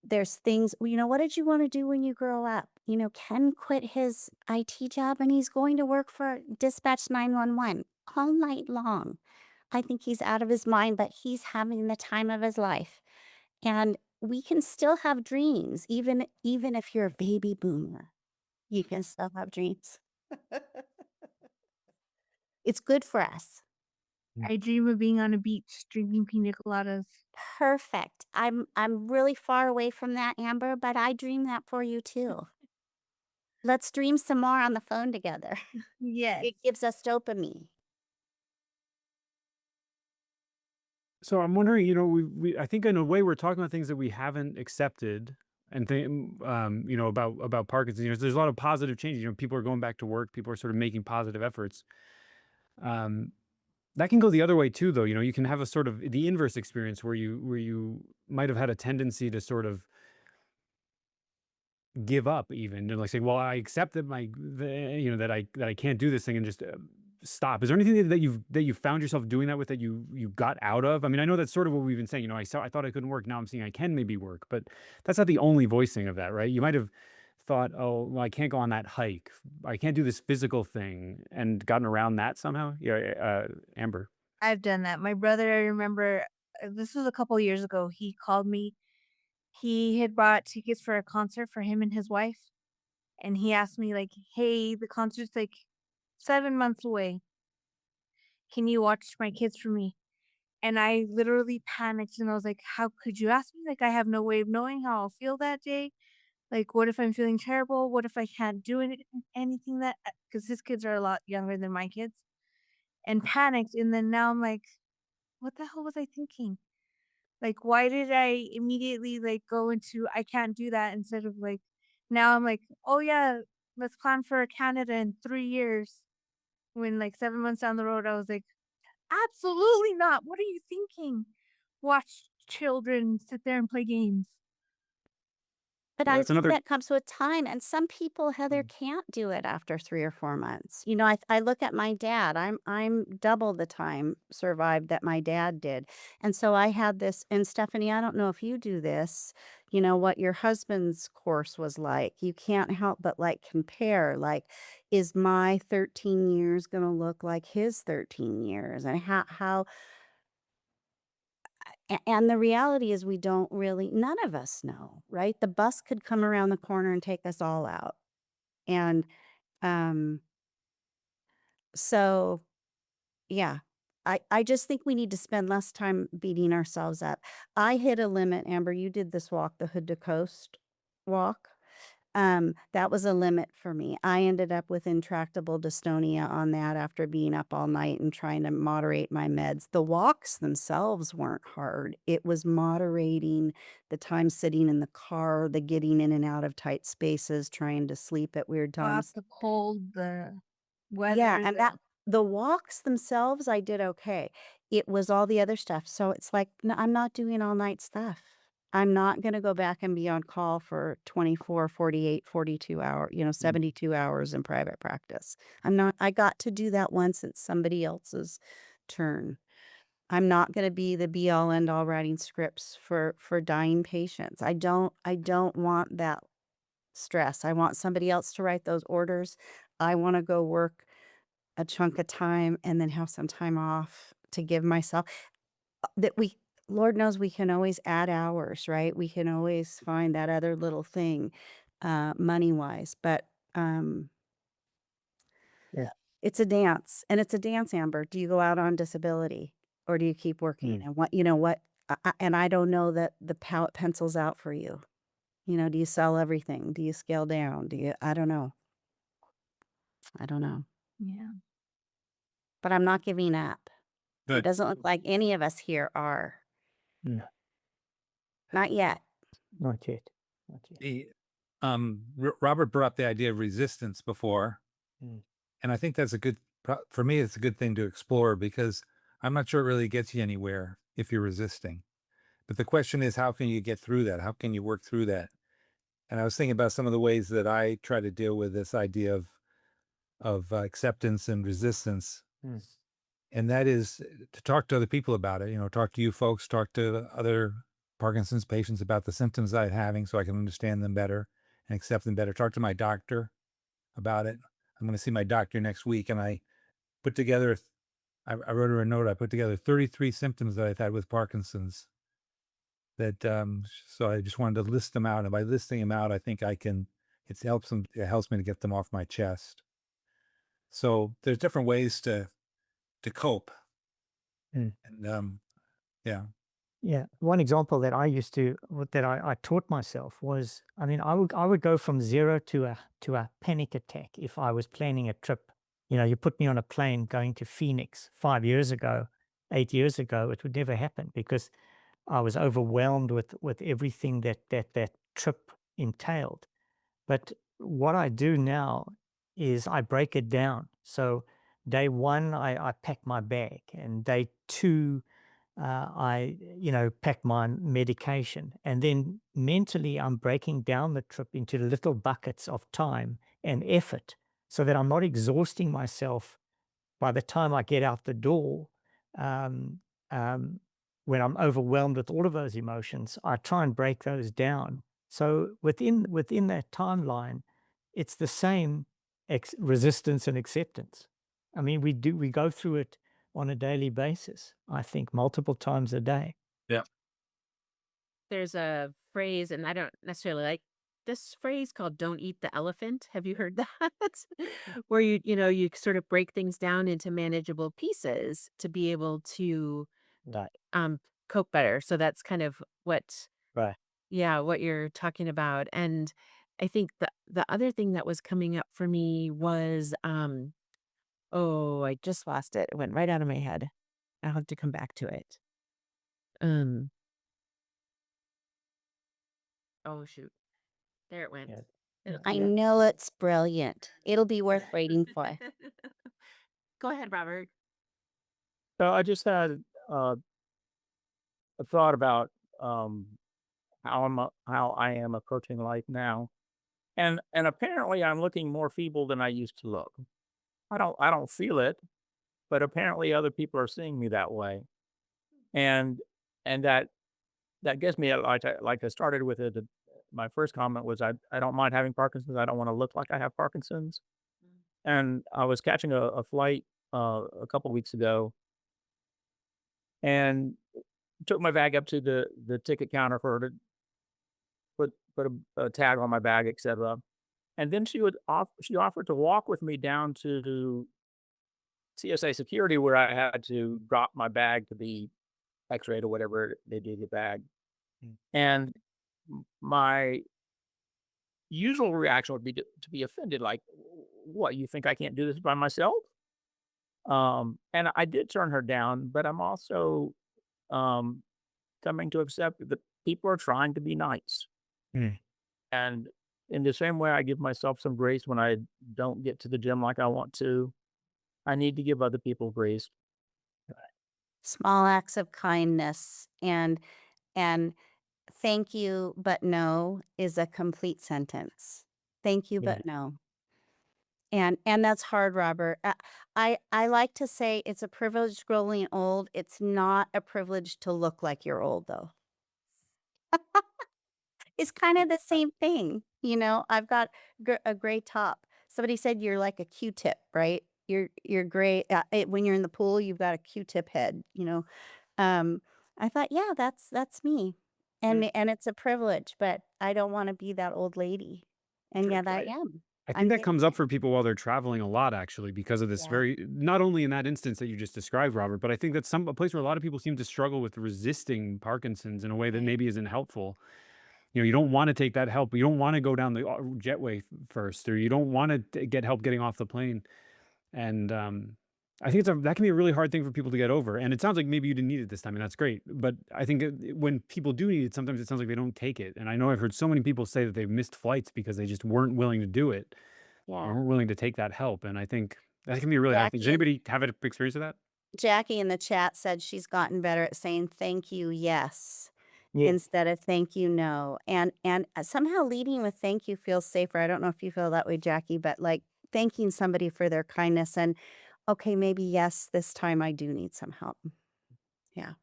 Speaker 3: there's things, well, what did you want to do when you grow up? Ken quit his IT job and he's going to work for Dispatch 911 all night long. I think he's out of his mind, but he's having the time of his life. And we can still have dreams, even if you're a baby boomer. You can still have dreams. It's good for us.
Speaker 7: I dream of being on a beach drinking pina coladas.
Speaker 3: Perfect. I'm really far away from that, Amber, but I dream that for you too. Let's dream some more on the phone together.
Speaker 7: Yes.
Speaker 3: It gives us dopamine.
Speaker 1: So I'm wondering, I think in a way we're talking about things that we haven't accepted and about Parkinson's. There's a lot of positive changes. People are going back to work. People are sort of making positive efforts. Um, that can go the other way too, though. You can have a sort of the inverse experience where you might have had a tendency to sort of give up, even like saying, "Well, I accept that that I can't do this thing," and just stop. Is there anything that you've found yourself doing that with, that you got out of? I mean, I know that's sort of what we've been saying. I thought I couldn't work. Now I'm seeing I can maybe work, but that's not the only voicing of that, right? You might have thought, "Oh, well, I can't go on that hike. I can't do this physical thing," and gotten around that somehow. Yeah, Amber.
Speaker 7: I've done that. My brother, I remember, this was a couple years ago. He called me. He had bought tickets for a concert for him and his wife. And he asked me, like, hey, the concert's like 7 months away. Can you watch my kids for me? And I literally panicked and I was like, how could you ask me? Like, I have no way of knowing how I'll feel that day. Like, what if I'm feeling terrible? What if I can't do anything that, because his kids are a lot younger than my kids, and panicked. And then now I'm like, what the hell was I thinking? Like, why did I immediately like go into I can't do that instead of like now I'm like, oh yeah, let's plan for Canada in 3 years. When like 7 months down the road, I was like, absolutely not. What are you thinking? Watch children sit there and play games.
Speaker 3: But
Speaker 1: Yeah,
Speaker 3: I
Speaker 1: that's
Speaker 3: think
Speaker 1: another.
Speaker 3: that comes with time, and some people, Heather, can't do it after 3 or 4 months. I look at my dad. I'm double the time survived that my dad did. And so I had this, and Stephanie, I don't know if you do this, what your husband's course was like. You can't help but like compare, like, is my 13 years going to look like his 13 years? And and the reality is we don't really, none of us know, right? The bus could come around the corner and take us all out. And um, so, yeah, I just think we need to spend less time beating ourselves up. I hit a limit, Amber. You did this walk, the Hood to Coast walk. That was a limit for me. I ended up with intractable dystonia on that after being up all night and trying to moderate my meds. The walks themselves weren't hard. It was moderating the time sitting in the car, the getting in and out of tight spaces, trying to sleep at weird
Speaker 7: Got
Speaker 3: times.
Speaker 7: the cold, the
Speaker 3: Yeah,
Speaker 7: weather,
Speaker 3: and the walks themselves, I did okay. It was all the other stuff. So it's like, no, I'm not doing all night stuff. I'm not going to go back and be on call for 24, 48, 42 hours, 72 hours in private practice. I got to do that once. It's somebody else's turn. I'm not going to be the be all end all writing scripts for dying patients. I don't want that stress. I want somebody else to write those orders. I want to go work a chunk of time and then have some time off to give myself that Lord knows we can always add hours, right? We can always find that other little thing. money-wise, but,
Speaker 4: Yeah.
Speaker 3: it's a dance, and it's a dance, Amber. Do you go out on disability, or do you keep working?
Speaker 4: Mm.
Speaker 3: And and I don't know that the palette pencils out for you. Do you sell everything? Do you scale down? I don't know. I don't know.
Speaker 7: Yeah.
Speaker 3: But I'm not giving up. It
Speaker 5: Good.
Speaker 3: doesn't look like any of us here are.
Speaker 4: No,
Speaker 3: Not yet.
Speaker 4: not yet. Not yet.
Speaker 5: The Robert brought up the idea of resistance before,
Speaker 4: Mm.
Speaker 5: and I think that's for me. It's a good thing to explore because I'm not sure it really gets you anywhere if you're resisting. But the question is, how can you get through that? How can you work through that? And I was thinking about some of the ways that I try to deal with this idea of acceptance and resistance,
Speaker 4: Mm.
Speaker 5: and that is to talk to other people about it. Talk to you folks, talk to other Parkinson's patients about the symptoms I'm having, so I can understand them better and accept them better. Talk to my doctor about it. I'm going to see my doctor next week, and I put together. I wrote her a note. I put together 33 symptoms that I've had with Parkinson's. So I just wanted to list them out, and by listing them out, I think I can. It helps me to get them off my chest. So there's different ways to cope,
Speaker 4: Mm.
Speaker 5: and yeah.
Speaker 4: Yeah, one example that I taught myself was, I mean, I would go from zero to a panic attack if I was planning a trip. You put me on a plane going to Phoenix 5 years ago, 8 years ago, it would never happen because I was overwhelmed with everything that trip entailed. But what I do now is I break it down. So day one, I pack my bag, and day two, I pack my medication, and then mentally I'm breaking down the trip into little buckets of time and effort, so that I'm not exhausting myself by the time I get out the door. um, um, when I'm overwhelmed with all of those emotions, I try and break those down. So within that timeline, it's the same resistance and acceptance. I mean, we go through it on a daily basis. I think multiple times a day.
Speaker 5: Yeah.
Speaker 2: There's a phrase, and I don't necessarily like this phrase, called "Don't eat the elephant." Have you heard that? Where you sort of break things down into manageable pieces to be able to
Speaker 4: Right.
Speaker 2: um cope better. So that's kind of what,
Speaker 4: Right.
Speaker 2: yeah, what you're talking about. And I think the other thing that was coming up for me was oh, I just lost it. It went right out of my head. I'll have to come back to it. Um oh shoot. There it went.
Speaker 4: Yeah.
Speaker 2: It'll
Speaker 3: I
Speaker 2: come back.
Speaker 3: know it's brilliant. It'll be worth waiting for.
Speaker 2: Go ahead, Robert.
Speaker 6: So I just had a thought about um, how I am approaching life now, and apparently I'm looking more feeble than I used to look. I don't feel it, but apparently other people are seeing me that way, and and that gets me like I started with it. My first comment was I don't mind having Parkinson's. I don't want to look like I have Parkinson's. And I was catching a flight a couple weeks ago, and took my bag up to the ticket counter for her to put a tag on my bag, etc. And then she offered to walk with me down to CSA security where I had to drop my bag to be X-rayed or whatever they did the bag.
Speaker 4: Mm.
Speaker 6: And my usual reaction would be to be offended, like, "What, you think I can't do this by myself?" And I did turn her down, but I'm also um, coming to accept that people are trying to be nice.
Speaker 4: Mm.
Speaker 6: And in the same way I give myself some grace when I don't get to the gym like I want to, I need to give other people grace.
Speaker 3: Small acts of kindness and thank you, but no is a complete sentence. Thank you,
Speaker 4: Yeah.
Speaker 3: but no. And that's hard, Robert. I like to say it's a privilege growing old. It's not a privilege to look like you're old, though. It's kind of the same thing, I've got a gray top. Somebody said you're like a Q-tip, right? You're gray. When you're in the pool, you've got a Q-tip head. Um, I thought, yeah, that's me, and it's a privilege, but I don't want to be that old lady. And
Speaker 6: Sure.
Speaker 3: yet I am.
Speaker 1: I
Speaker 3: I'm
Speaker 1: think that
Speaker 3: getting
Speaker 1: comes up
Speaker 3: it.
Speaker 1: for people while they're traveling a lot, actually, because of this
Speaker 3: Yeah.
Speaker 1: very not only in that instance that you just described, Robert, but I think that's a place where a lot of people seem to struggle with resisting Parkinson's in a way that
Speaker 3: Right.
Speaker 1: maybe isn't helpful. You don't want to take that help. You don't want to go down the jetway first, or you don't want to get help getting off the plane. And I think that can be a really hard thing for people to get over. And it sounds like maybe you didn't need it this time, and that's great. But I think when people do need it, sometimes it sounds like they don't take it. And I know I've heard so many people say that they've missed flights because they just weren't willing to do it
Speaker 3: Yeah.
Speaker 1: or weren't willing to take that help. And I think that can be a really hard thing. Does
Speaker 3: Jackie
Speaker 1: anybody have an experience of that?
Speaker 3: Jackie in the chat said she's gotten better at saying thank you, yes,
Speaker 4: Yeah.
Speaker 3: instead of thank you, no. And somehow leading with thank you feels safer. I don't know if you feel that way, Jackie, but like thanking somebody for their kindness and okay, maybe yes, this time I do need some help. Yeah.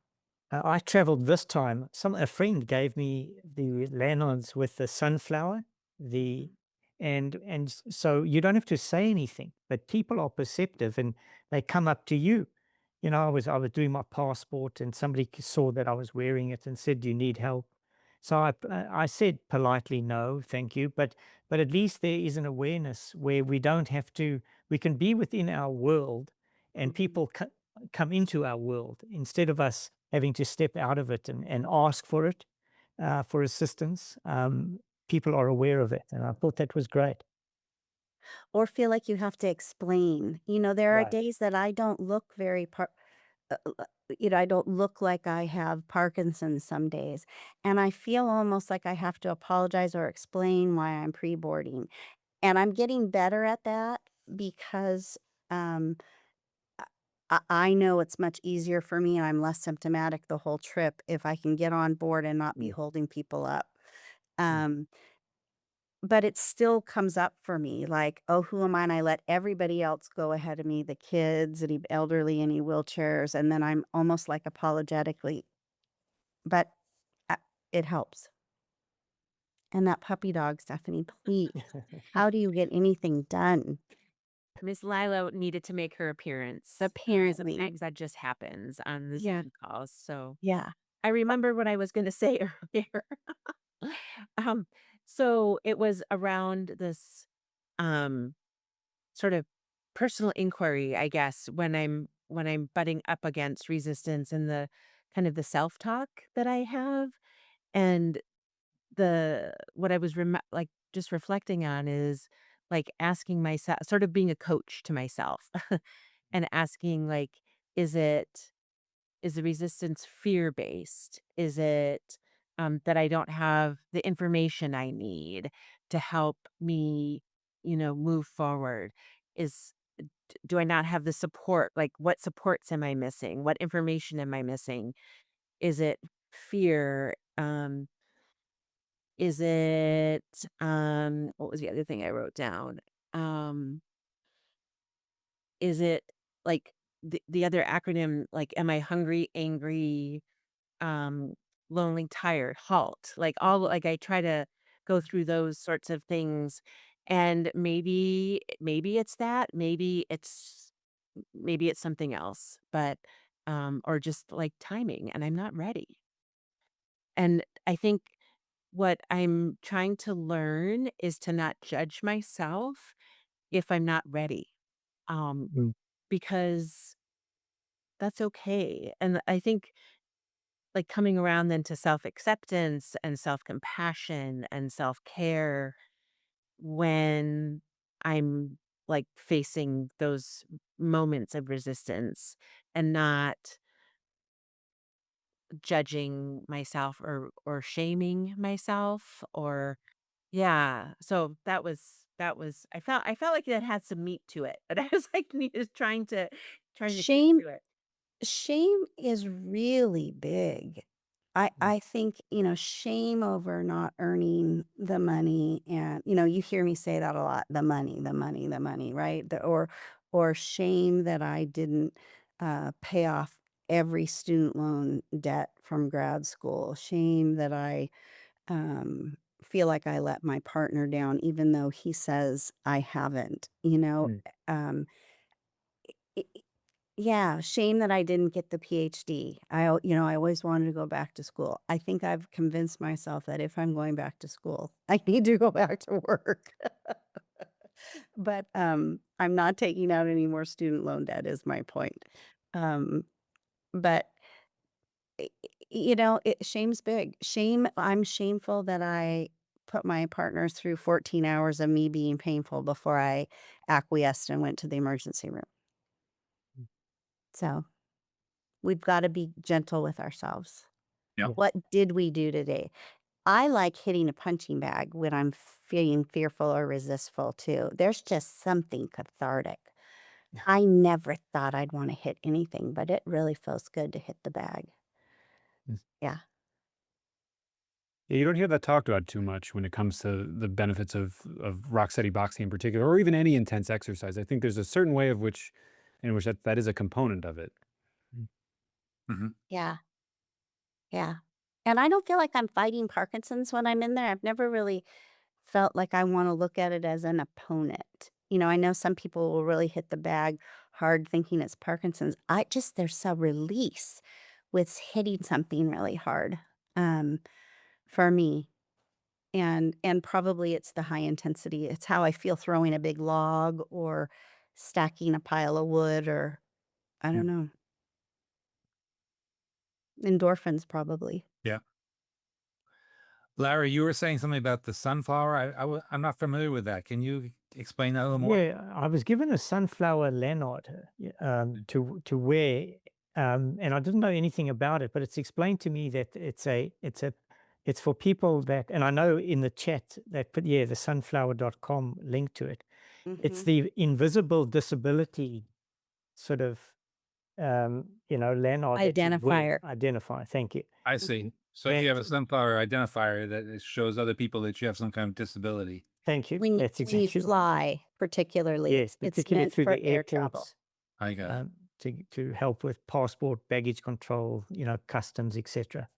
Speaker 4: I traveled this time. A friend gave me the lanterns with the sunflower, the so you don't have to say anything, but people are perceptive and they come up to you. I was doing my passport and somebody saw that I was wearing it and said, "Do you need help?" So I said politely, "No, thank you." But at least there is an awareness where we don't have to. We can be within our world, and people come into our world instead of us having to step out of it and ask for it, for assistance. People are aware of it, and I thought that was great.
Speaker 3: Or feel like you have to explain. There are
Speaker 4: Right.
Speaker 3: days that I don't look uh, uh, I don't look like I have Parkinson's some days. And I feel almost like I have to apologize or explain why I'm pre-boarding. And I'm getting better at that because um, I know it's much easier for me and I'm less symptomatic the whole trip if I can get on board and not be
Speaker 4: Mm,
Speaker 3: holding people up.
Speaker 4: mm.
Speaker 3: Um, but it still comes up for me like, oh, who am I? And I let everybody else go ahead of me, the kids, any elderly, any wheelchairs. And then I'm almost like apologetically, but uh, it helps. And that puppy dog, Stephanie, please, how do you get anything done?
Speaker 2: Miss Lilo needed to make her appearance.
Speaker 3: Apparently.
Speaker 2: Sometimes that just happens on the
Speaker 3: Yeah.
Speaker 2: Zoom calls. So
Speaker 3: Yeah.
Speaker 2: I remember what I was going to say earlier. um, so it was around this um sort of personal inquiry, I guess, when I'm butting up against resistance and the kind of the self-talk that I have. And the what I was like just reflecting on is like asking myself, sort of being a coach to myself and asking like, is it is the resistance fear based? Is it that I don't have the information I need to help me, move forward? Is Do I not have the support? Like, what supports am I missing? What information am I missing? Is it fear? Is it what was the other thing I wrote down? Um, is it like the other acronym, like, am I hungry, angry, um, lonely, tired, halt? Like all like I try to go through those sorts of things, and maybe it's that, maybe it's something else, but or just like timing, and I'm not ready. And I think what I'm trying to learn is to not judge myself if I'm not ready, um,
Speaker 4: Mm.
Speaker 2: because that's okay. And I think like coming around then to self acceptance and self compassion and self care when I'm like facing those moments of resistance and not judging myself or shaming myself or yeah. So that was I felt like that had some meat to it. And I was like just trying to get
Speaker 3: Shame
Speaker 2: through it.
Speaker 3: Shame is really big. I
Speaker 4: Mm.
Speaker 3: I think, shame over not earning the money and, you hear me say that a lot, the money, the money, the money, right? Or shame that I didn't pay off every student loan debt from grad school. Shame that I feel like I let my partner down even though he says I haven't,
Speaker 4: Mm.
Speaker 3: um Yeah, shame that I didn't get the PhD. I always wanted to go back to school. I think I've convinced myself that if I'm going back to school, I need to go back to work. But, I'm not taking out any more student loan debt is my point. Um, but, shame's big. I'm shameful that I put my partner through 14 hours of me being painful before I acquiesced and went to the emergency room. So we've got to be gentle with ourselves.
Speaker 1: Yeah.
Speaker 4: Yeah.
Speaker 3: What did we do today? I like hitting a punching bag when I'm feeling fearful or resistful too. There's just something cathartic. I never thought I'd want to hit anything, but it really feels good to hit the bag.
Speaker 4: Mm.
Speaker 3: Yeah.
Speaker 1: Yeah, you don't hear that talked about too much when it comes to the benefits of rock steady boxing in particular, or even any intense exercise. I think there's a certain way of which in which that is a component of it.
Speaker 5: Hmm.
Speaker 3: Yeah. Yeah. And I don't feel like I'm fighting Parkinson's when I'm in there. I've never really felt like I want to look at it as an opponent. I know some people will really hit the bag hard thinking it's Parkinson's. There's a release with hitting something really hard for me. And probably it's the high intensity. It's how I feel throwing a big log or stacking a pile of wood or I
Speaker 1: Yeah.
Speaker 3: don't know. Endorphins probably.
Speaker 5: Yeah. Larry, you were saying something about the sunflower. I'm not familiar with that. Can you explain that a little more?
Speaker 4: Yeah, I was given a sunflower lanyard to wear, and I didn't know anything about it, but it's explained to me that it's for people that, and I know in the chat that put the sunflower.com link to it. It's
Speaker 3: Mhm.
Speaker 4: the invisible disability sort of lanyard that you wear.
Speaker 3: Identifier.
Speaker 4: Identify. Thank you.
Speaker 5: I see. So you have a sunflower identifier that it shows other people that you have some kind of disability.
Speaker 4: Thank you.
Speaker 3: When
Speaker 4: That's
Speaker 3: you
Speaker 4: exactly right.
Speaker 3: fly, particularly,
Speaker 4: Yes,
Speaker 3: it's
Speaker 4: particularly
Speaker 3: meant
Speaker 4: through
Speaker 3: for
Speaker 4: the
Speaker 3: air travel.
Speaker 4: airports.
Speaker 5: I got it.
Speaker 4: To help with passport, baggage control, customs, etc.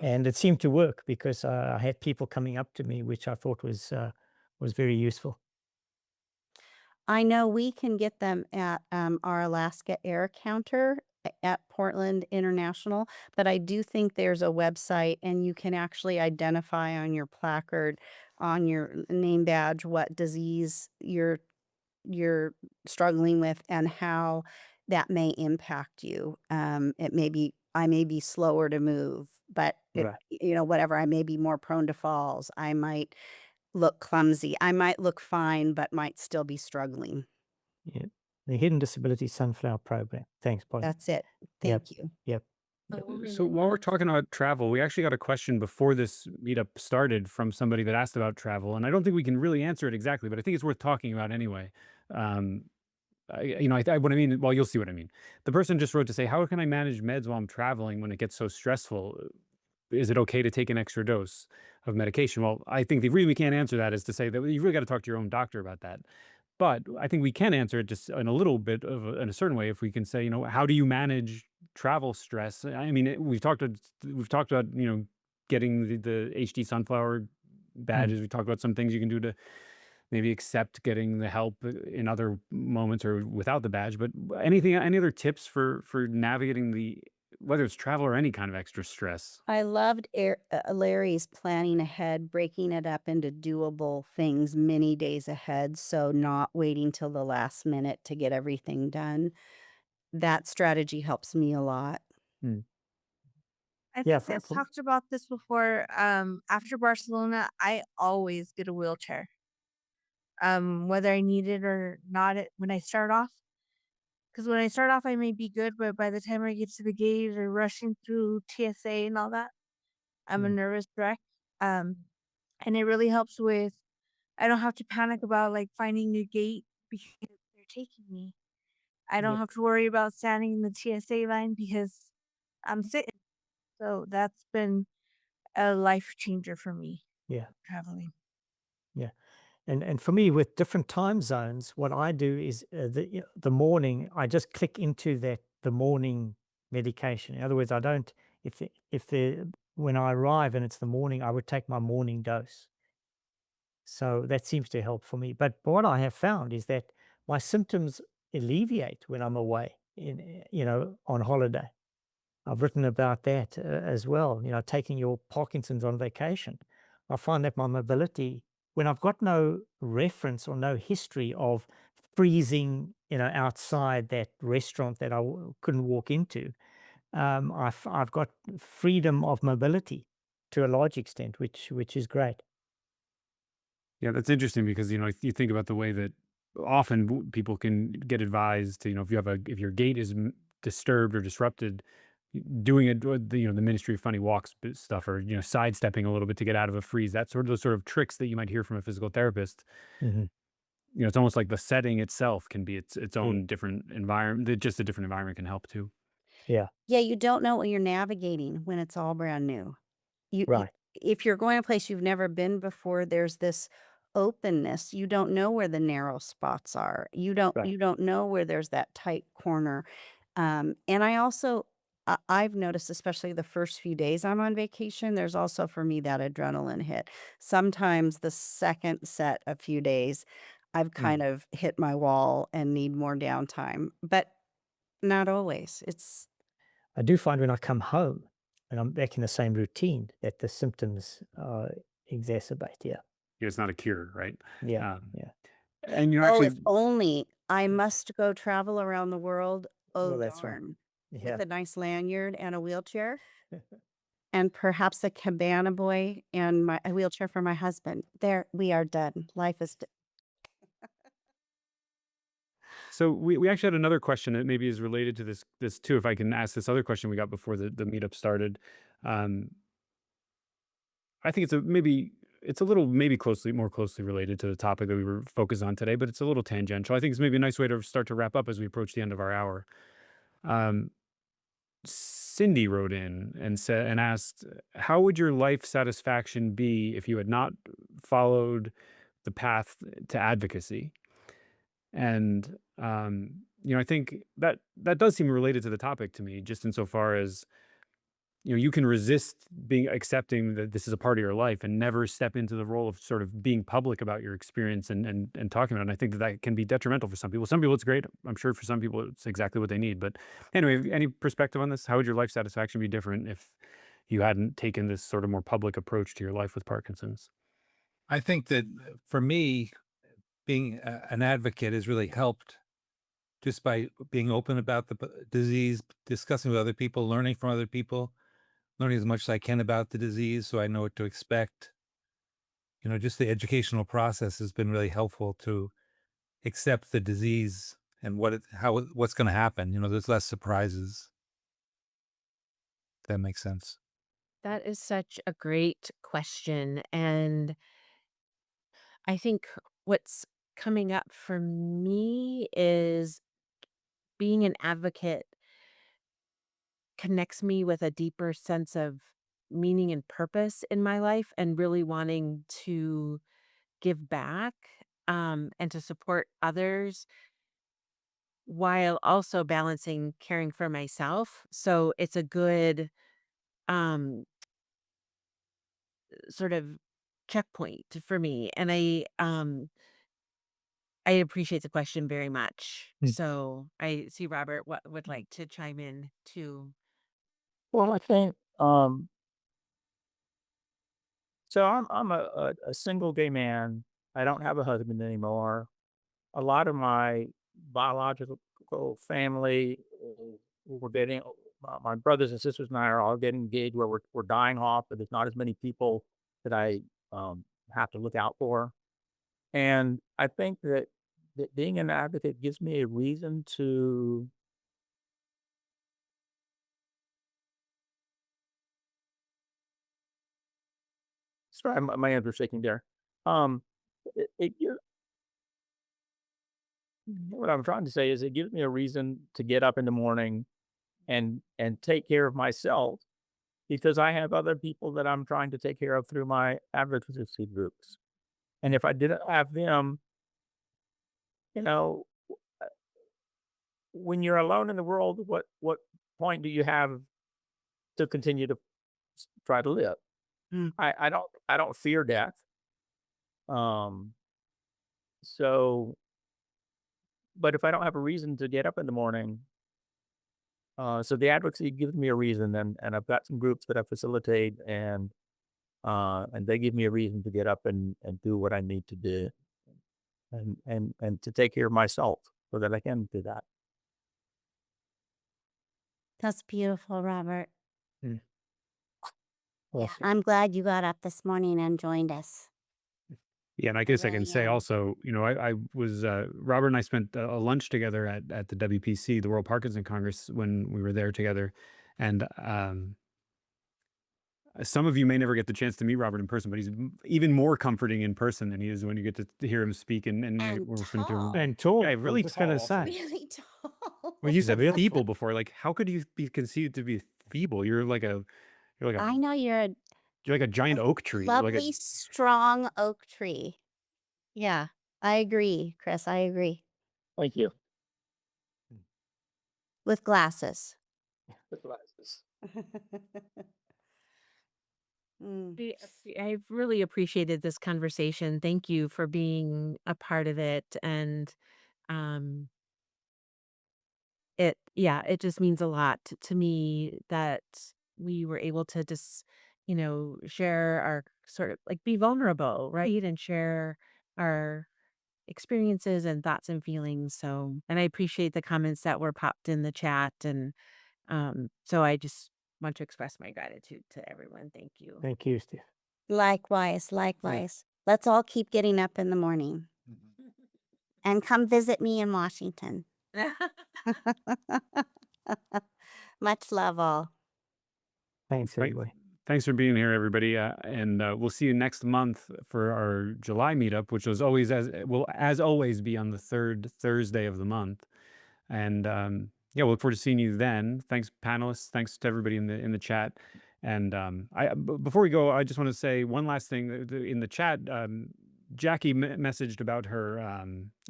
Speaker 4: And it seemed to work because I had people coming up to me, which I thought was very useful.
Speaker 3: I know we can get them at our Alaska Air counter at Portland International, but I do think there's a website and you can actually identify on your placard, on your name badge, what disease you're struggling with and how that may impact you. I may be slower to move, but
Speaker 4: Right.
Speaker 3: whatever, I may be more prone to falls. I might look clumsy. I might look fine, but might still be struggling.
Speaker 4: Yeah. The Hidden Disability Sunflower Program. Thanks, Polly.
Speaker 3: That's it.
Speaker 4: Yep.
Speaker 3: Thank you.
Speaker 4: Yep.
Speaker 1: So while we're talking about travel, we actually got a question before this meetup started from somebody that asked about travel, and I don't think we can really answer it exactly, but I think it's worth talking about anyway. Um, what I mean. Well, you'll see what I mean. The person just wrote to say, "How can I manage meds while I'm traveling when it gets so stressful? Is it okay to take an extra dose of medication?" Well, I think the reason we can't answer that is to say that you really got to talk to your own doctor about that. But I think we can answer it just in a little bit in a certain way if we can say, how do you manage travel stress? I mean, we've talked about, getting the HD sunflower badges. We talked about some things you can do to maybe accept getting the help in other moments or without the badge. But any other tips for navigating whether it's travel or any kind of extra stress?
Speaker 3: I loved Larry's planning ahead, breaking it up into doable things many days ahead. So not waiting till the last minute to get everything done. That strategy helps me a lot.
Speaker 4: Mm.
Speaker 7: I
Speaker 4: Yeah,
Speaker 7: think I've talked about this before. After Barcelona, I always get a wheelchair. Whether I need it or not, when I start off, because when I start off, I may be good, but by the time I get to the gate or rushing through TSA and all that, I'm a nervous wreck. Um, and it really helps with, I don't have to panic about like finding a gate because they're taking me. I don't
Speaker 4: Yeah.
Speaker 7: have to worry about standing in the TSA line because I'm sitting. So that's been a life changer for me
Speaker 4: Yeah.
Speaker 7: traveling.
Speaker 4: Yeah. And for me, with different time zones, what I do is the morning, I just click into the morning medication. In other words, I don't, when I arrive and it's the morning, I would take my morning dose. So that seems to help for me. But what I have found is that my symptoms alleviate when I'm away. on holiday. I've written about that as well, taking your Parkinson's on vacation. I find that my mobility, when I've got no reference or no history of freezing, outside that restaurant that I couldn't walk into, I've got freedom of mobility to a large extent, which is great.
Speaker 1: Yeah, that's interesting because you think about the way that often people can get advised to, if your gait is disturbed or disrupted, doing it, the Ministry of Funny Walks stuff, or sidestepping a little bit to get out of a freeze. That sort of those sort of tricks that you might hear from a physical therapist.
Speaker 4: Hmm.
Speaker 1: It's almost like the setting itself can be its
Speaker 4: Yeah.
Speaker 1: own different environment. Just a different environment can help too.
Speaker 4: Yeah.
Speaker 3: Yeah, you don't know what you're navigating when it's all brand new. You
Speaker 4: Right.
Speaker 3: if you're going a place you've never been before, there's this openness. You don't know where the narrow spots are. You don't
Speaker 4: Right.
Speaker 3: you don't know where there's that tight corner. And I also I've noticed, especially the first few days I'm on vacation, there's also for me that adrenaline hit. Sometimes the second set of few days, I've
Speaker 4: Mm.
Speaker 3: kind of hit my wall and need more downtime, but not always. It's
Speaker 4: I do find when I come home and I'm back in the same routine that the symptoms exacerbate. Yeah.
Speaker 1: It's not a cure, right?
Speaker 4: Yeah.
Speaker 1: Um,
Speaker 4: Yeah.
Speaker 1: and
Speaker 3: oh, if
Speaker 1: actually,
Speaker 3: only I must go travel around the world. Oh,
Speaker 4: Well, that's right.
Speaker 3: darn.
Speaker 4: Yeah.
Speaker 3: With a nice lanyard and a wheelchair, and perhaps a cabana boy and a wheelchair for my husband. There, we are done. Life is
Speaker 1: so we actually had another question that maybe is related to this too. If I can ask this other question we got before the meetup started, um, I think it's a little maybe more closely related to the topic that we were focused on today, but it's a little tangential. I think it's maybe a nice way to start to wrap up as we approach the end of our hour. Um, Cindy wrote in and asked, "How would your life satisfaction be if you had not followed the path to advocacy?" And I think that does seem related to the topic to me, just insofar as you can resist being accepting that this is a part of your life and never step into the role of sort of being public about your experience and talking about it. And I think that can be detrimental for some people. Some people it's great. I'm sure for some people it's exactly what they need. But anyway, any perspective on this? How would your life satisfaction be different if you hadn't taken this sort of more public approach to your life with Parkinson's?
Speaker 5: I think that for me, being an advocate has really helped just by being open about the disease, discussing with other people, learning from other people, learning as much as I can about the disease so I know what to expect. Just the educational process has been really helpful to accept the disease and what's going to happen. There's less surprises. If that makes sense.
Speaker 2: That is such a great question. And I think what's coming up for me is being an advocate connects me with a deeper sense of meaning and purpose in my life and really wanting to give back and to support others while also balancing caring for myself. So it's a good um, sort of checkpoint for me. And I appreciate the question very much.
Speaker 4: Mm.
Speaker 2: So I see Robert would like to chime in too.
Speaker 6: Well, I think so. I'm a single gay man. I don't have a husband anymore. A lot of my biological family, we're getting my brothers and sisters and I are all getting engaged where we're dying off, but there's not as many people that I have to look out for. And I think that being an advocate gives me a reason to. Sorry, my hands were shaking there. Um, what I'm trying to say is it gives me a reason to get up in the morning and take care of myself because I have other people that I'm trying to take care of through my advocacy groups. And if I didn't have them, you know, when you're alone in the world, what point do you have to continue to try to live?
Speaker 3: Mm.
Speaker 6: I don't fear death. Um, so, but if I don't have a reason to get up in the morning, So the advocacy gives me a reason, and I've got some groups that I facilitate, and they give me a reason to get up and do what I need to do, and to take care of myself so that I can do that.
Speaker 3: That's beautiful, Robert.
Speaker 4: Mm.
Speaker 3: Yeah,
Speaker 4: Awesome.
Speaker 3: I'm glad you got up this morning and joined us.
Speaker 1: Yeah, and I
Speaker 3: I
Speaker 1: guess I can
Speaker 3: really
Speaker 1: say
Speaker 3: am.
Speaker 1: also, I was Robert and I spent a lunch together at the WPC, the World Parkinson Congress, when we were there together, and some of you may never get the chance to meet Robert in person, but he's even more comforting in person than he is when you get to hear him speak. And
Speaker 3: And
Speaker 1: we're listening to him.
Speaker 3: tall.
Speaker 4: And tall.
Speaker 1: Yeah,
Speaker 4: I
Speaker 1: really
Speaker 4: was just going to
Speaker 1: tall.
Speaker 4: say.
Speaker 3: Really tall.
Speaker 1: Well, you said feeble before. Like, how could you be conceived to be feeble? You're like a
Speaker 3: I know you're
Speaker 1: you're like a
Speaker 3: a
Speaker 1: giant oak tree. Like
Speaker 3: lovely, strong oak tree. Yeah, I agree, Chris. I agree.
Speaker 6: Thank you.
Speaker 3: With glasses.
Speaker 6: With glasses.
Speaker 3: Mm.
Speaker 2: I've really appreciated this conversation. Thank you for being a part of it. And um, it just means a lot to me that we were able to just, share our sort of like be vulnerable, right? And share our experiences and thoughts and feelings. So, and I appreciate the comments that were popped in the chat. And so I just want to express my gratitude to everyone. Thank you.
Speaker 4: Thank you, Steve.
Speaker 3: Likewise, likewise. Let's all keep getting up in the morning and come visit me in Washington. Much love all.
Speaker 4: Thanks,
Speaker 1: Right.
Speaker 4: everybody.
Speaker 1: Thanks for being here, everybody, and we'll see you next month for our July meetup, which will as always be on the third Thursday of the month. And yeah, we'll look forward to seeing you then. Thanks, panelists. Thanks to everybody in the chat. And before we go, I just want to say one last thing. In the chat, Jackie messaged about her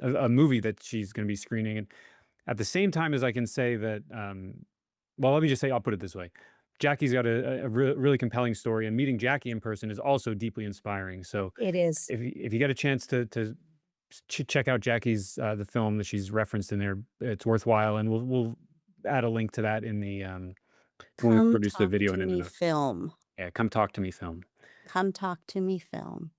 Speaker 1: a movie that she's going to be screening, and at the same time as I can say that, well, let me just say, I'll put it this way. Jackie's got a really compelling story, and meeting Jackie in person is also deeply inspiring. So
Speaker 3: It is.
Speaker 1: if you get a chance to check out Jackie's the film that she's referenced in there, it's worthwhile, and we'll add a link to that in the when we
Speaker 3: Come
Speaker 1: produce the
Speaker 3: talk
Speaker 1: video
Speaker 3: to
Speaker 1: and in
Speaker 3: me
Speaker 1: the
Speaker 3: film.
Speaker 1: yeah, come talk to me film.
Speaker 3: Come talk to me film.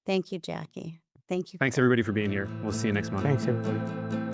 Speaker 3: Thank you, Jackie. Thank you.
Speaker 1: Thanks
Speaker 3: Chris.
Speaker 1: everybody for being here. We'll see you next month.
Speaker 4: Thanks, everybody.